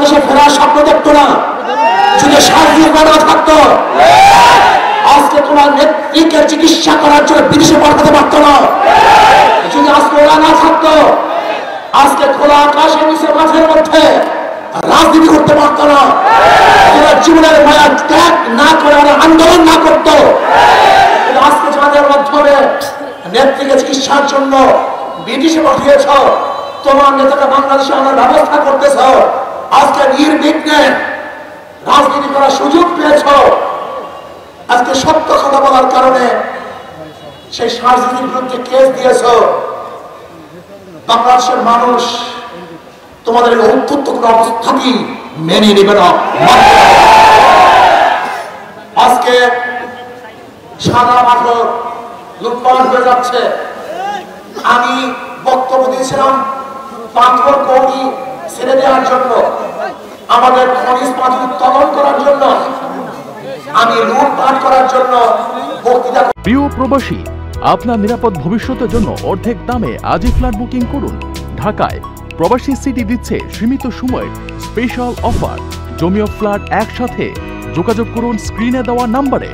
বাংলাদেশে ফেরার স্বপ্ন দেখতো না, যদি শারীরিক না থাকতো আজকে তোমার নেত্রীকে চিকিৎসা করার জন্য বিদেশে পাঠাতে পারতো না। যদি আজকে ওরা না থাকতো আজকে খোলা আকাশের নিচে মাঠের মধ্যে রাজনীতি করতে পারতো না। জীবনের মায়া ত্যাগ না করে আন্দোলন না করতো, আজকে যাদের মাধ্যমে নেত্রীকে চিকিৎসার জন্য বিদেশে পাঠিয়েছ, তোমার নেতাকে বাংলাদেশে আনার ব্যবস্থা করতেছ, আজকে নির্বিঘ্নে রাজনীতি করার সুযোগ পেয়েছ। আজকে সত্য কথা বলার কারণে সেই রাজনীতির বিরুদ্ধে কেস দিয়েছ। বাংলাদেশের মানুষ তোমাদের এই অত্যন্ত কোনো অবস্থাকেই মেনে নেবে না। আজকে সাদা পাথর লুটপাট হয়ে যাচ্ছে। আমি বক্তব্য দিয়েছিলাম পাথর কৌড়ি ছেড়ে দেওয়ার জন্য, আমাদের খনিজ পাথর উত্তোলন করার জন্য, আমি লুটপাট করার জন্য বক্তৃতা। প্রিয় প্রবাসী, আপনার নিরাপদ ভবিষ্যতের জন্য অর্ধেক দামে আজই ফ্ল্যাট বুকিং করুন। ঢাকায় প্রবাসী সিটি দিচ্ছে সীমিত সময়ের স্পেশাল অফার। জমি ও ফ্ল্যাট একসাথে। যোগাযোগ করুন স্ক্রিনে দেওয়া নাম্বারে।